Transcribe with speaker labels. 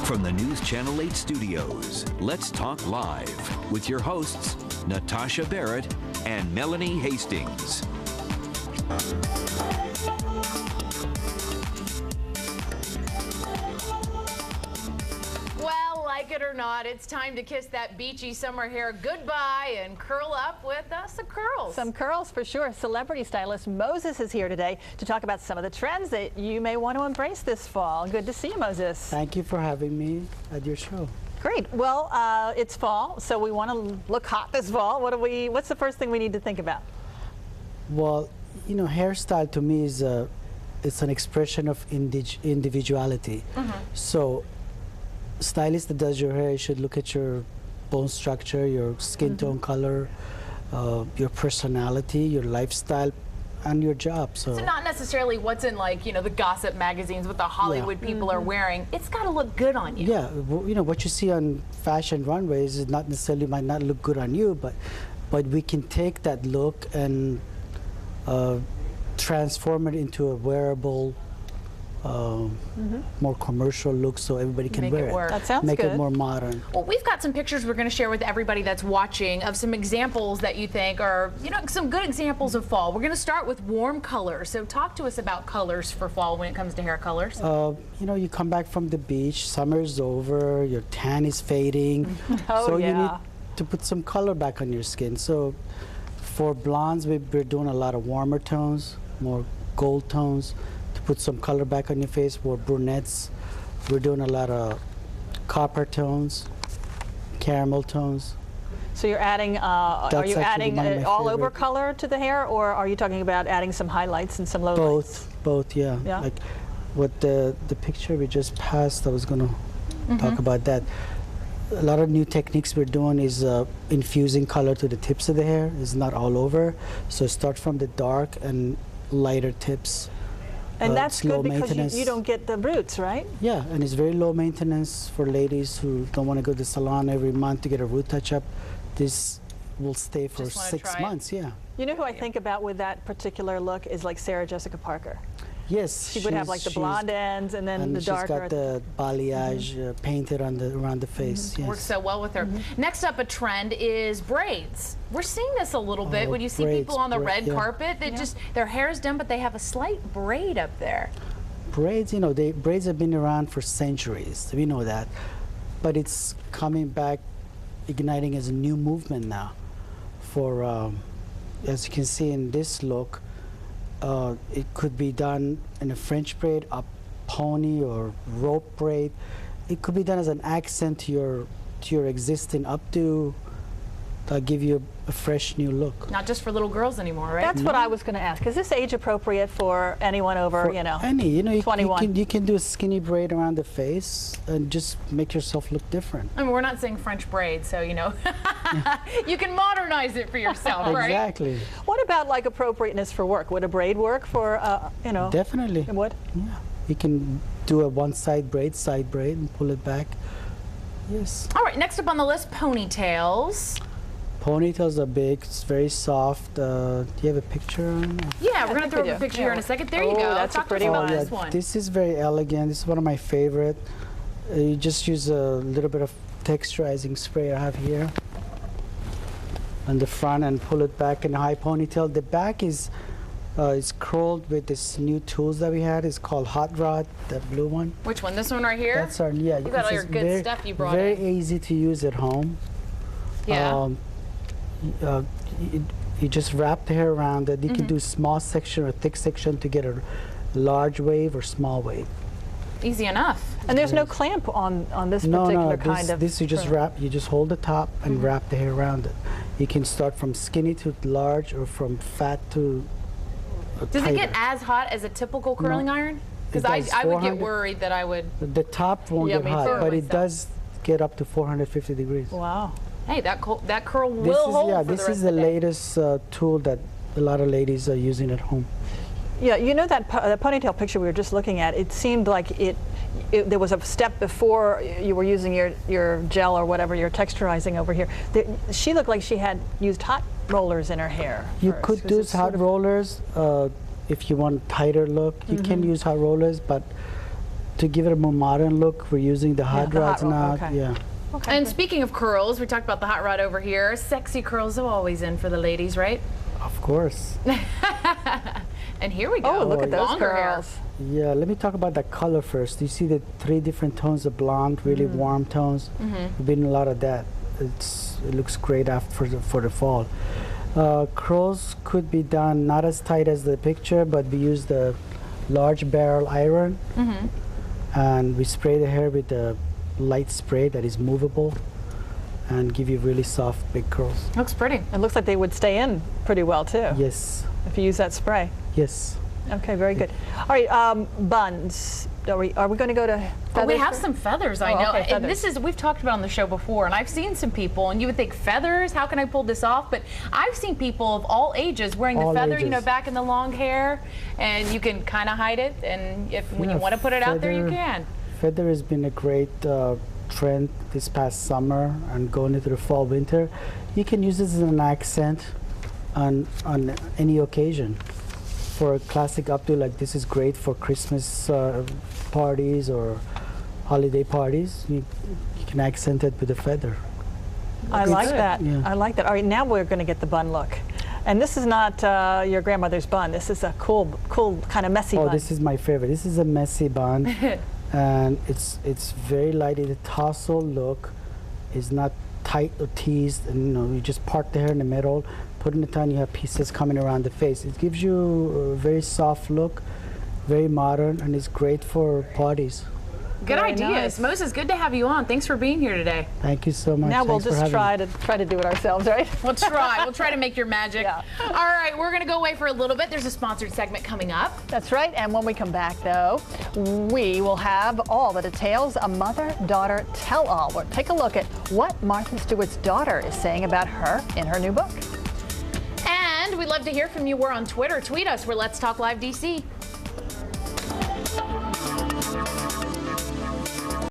Speaker 1: From the News Channel 8 studios, let's talk live with your hosts, Natasha Barrett and Melanie Hastings.
Speaker 2: Well, like it or not, it's time to kiss that beachy summer hair goodbye and curl up with some curls.
Speaker 3: Some curls for sure. Celebrity stylist Moses is here today to talk about some of the trends that you may want to embrace this fall. Good to see you, Moses.
Speaker 4: Thank you for having me at your show.
Speaker 3: Great. Well, it's fall, so we want to look hot this fall. What's the first thing we need to think about?
Speaker 4: Well, you know, hairstyle to me is it's an expression of individuality. So, stylist that does your hair, you should look at your bone structure, your skin tone color, your personality, your lifestyle, and your job. So
Speaker 2: not necessarily what's in, like, you know, the gossip magazines, what the Hollywood people are wearing. It's got to look good on you.
Speaker 4: Yeah, you know, what you see on fashion runways is not necessarily might not look good on you, but we can take that look and transform it into a wearable, more commercial look, so everybody can wear it.
Speaker 3: That sounds
Speaker 4: Make
Speaker 3: good.
Speaker 4: it more modern.
Speaker 2: Well, we've got some pictures we're going to share with everybody that's watching of some examples that you think are, you know, some good examples of fall. We're going to start with warm colors. So talk to us about colors for fall when it comes to hair colors.
Speaker 4: You know, you come back from the beach, summer's over, your tan is fading, so you need to put some color back on your skin. So for blondes, we're doing a lot of warmer tones, more gold tones, to put some color back on your face. For brunettes, we're doing a lot of copper tones, caramel tones.
Speaker 3: So you're adding, are you adding all over color to the hair, or are you talking about adding some highlights and some lowlights?
Speaker 4: Both, yeah. Like what the picture we just passed, I was going to talk about that. A lot of new techniques we're doing is infusing color to the tips of the hair. It's not all over. So start from the dark and lighter tips.
Speaker 3: And that's
Speaker 4: low
Speaker 3: good because
Speaker 4: maintenance.
Speaker 3: you don't get the roots, right?
Speaker 4: Yeah, and it's very low maintenance for ladies who don't want to go to the salon every month to get a root touch-up. This will stay for 6 months, yeah.
Speaker 3: You know who I think about with that particular look is like Sarah Jessica Parker.
Speaker 4: Yes,
Speaker 3: she would have like the blonde ends and then the darker.
Speaker 4: She's got the balayage painted on around the face. Yes.
Speaker 2: Works so well with her. Next up, a trend is braids. We're seeing this a little bit when you see people on the red carpet that just their hair's done, but they have a slight braid up there.
Speaker 4: Braids, you know, braids have been around for centuries. We know that, but it's coming back, igniting as a new movement now. For as you can see in this look. It could be done in a French braid, a pony or rope braid. It could be done as an accent to your existing updo, give you a fresh new look.
Speaker 2: Not just for little girls anymore, right?
Speaker 3: That's what I was going to ask. Is this age appropriate for anyone over, you know, 21?
Speaker 4: You can do a skinny braid around the face and just make yourself look different.
Speaker 2: I mean, we're not saying French braid, so, you know, you can modernize it for yourself, right?
Speaker 4: Exactly.
Speaker 3: What about like appropriateness for work? Would a braid work for, you know?
Speaker 4: Definitely.
Speaker 3: It would?
Speaker 4: Yeah. You can do a side braid, and pull it back. Yes.
Speaker 2: All right, next up on the list, ponytails.
Speaker 4: Ponytails are big. It's very soft. Do you have a picture on it?
Speaker 2: Yeah, we're going to throw up a picture here in a second. There you go.
Speaker 3: That's a pretty one.
Speaker 2: This one.
Speaker 4: This is very elegant. This is one of my favorite. You just use a little bit of texturizing spray I have here on the front and pull it back in a high ponytail. The back is curled with this new tools that we had. It's called Hot Rod, that blue one.
Speaker 2: Which one? This one right here?
Speaker 4: That's our, yeah.
Speaker 2: You got all your good stuff you brought in.
Speaker 4: Very easy to use at home.
Speaker 2: Yeah.
Speaker 4: You just wrap the hair around it. You can do small section or thick section to get a large wave or small wave.
Speaker 2: Easy enough.
Speaker 3: And there's no clamp on this particular kind of.
Speaker 4: This you just wrap. You just hold the top and wrap the hair around it. You can start from skinny to large or from fat to
Speaker 2: Does
Speaker 4: tighter.
Speaker 2: it get as hot as a typical curling iron? Because I would get worried that I would.
Speaker 4: The top won't get hot, but it does get up to 450 degrees.
Speaker 3: Wow.
Speaker 2: Hey, that curl will hold for the rest
Speaker 4: this is
Speaker 2: of the day.
Speaker 4: latest tool that a lot of ladies are using at home.
Speaker 3: Yeah, you know that the ponytail picture we were just looking at, it seemed like there was a step before you were using your gel or whatever, you're texturizing over here. She looked like she had used hot rollers in her hair.
Speaker 4: You could do hot rollers if you want a tighter look. You can use hot rollers, but to give it a more modern look, we're using the hot
Speaker 3: the hot
Speaker 4: rods
Speaker 3: rod,
Speaker 4: now.
Speaker 3: okay.
Speaker 4: Yeah.
Speaker 3: Okay.
Speaker 2: And speaking of curls, we talked about the hot rod over here. Sexy curls are always in for the ladies, right?
Speaker 4: Of course.
Speaker 2: And here we go.
Speaker 3: Oh, look at those
Speaker 2: Longer hair.
Speaker 3: curls.
Speaker 4: Yeah, let me talk about the color first. You see the 3 different tones of blonde, really warm tones. We've been a lot of that. It looks great after for the fall. Curls could be done not as tight as the picture, but we use the large barrel iron, and we spray the hair with a light spray that is movable, and give you really soft, big curls.
Speaker 2: Looks pretty.
Speaker 3: It looks like they would stay in pretty well too.
Speaker 4: Yes,
Speaker 3: If you use that spray.
Speaker 4: yes.
Speaker 3: Okay, very good. All right, buns. Are we going to go to feathers?
Speaker 2: We have some feathers, I
Speaker 3: Oh,
Speaker 2: know.
Speaker 3: okay,
Speaker 2: And this is, we've talked about on the show before, and I've seen some people, and you would think feathers, how can I pull this off? But I've seen people of all ages wearing
Speaker 4: All
Speaker 2: the feather, you know,
Speaker 4: ages.
Speaker 2: back in the long hair, and you can kind of hide it, and when you want to put it out there, you can.
Speaker 4: Feather has been a great trend this past summer and going into the fall, winter. You can use this as an accent on any occasion. For a classic updo like this is great for Christmas parties or holiday parties. You can accent it with a feather.
Speaker 3: I like that.
Speaker 4: Yeah.
Speaker 3: I like that. All right, now we're going to get the bun look. And this is not your grandmother's bun. This is a cool kind of messy bun.
Speaker 4: Oh, this is my favorite. This is a messy bun, and it's very light. The tassel look is not tight or teased, and you just part the hair in the middle, put in the ton, you have pieces coming around the face. It gives you a very soft look, very modern, and it's great for parties.
Speaker 2: Good
Speaker 3: Very
Speaker 2: ideas.
Speaker 3: nice.
Speaker 2: Moses, good to have you on. Thanks for being here today.
Speaker 4: Thank you so much.
Speaker 3: Now we'll
Speaker 4: Thanks for
Speaker 3: just
Speaker 4: having me.
Speaker 3: try to do it ourselves, right?
Speaker 2: We'll try. We'll try to make your magic.
Speaker 3: Yeah.
Speaker 2: All right, we're going to go away for a little bit. There's a sponsored segment coming up.
Speaker 3: That's right. And when we come back, though, we will have all the details, a mother-daughter tell-all. We'll take a look at what Martha Stewart's daughter is saying about her in her new book.
Speaker 2: And we'd love to hear from you. We're on Twitter. Tweet us. We're Let's Talk Live DC.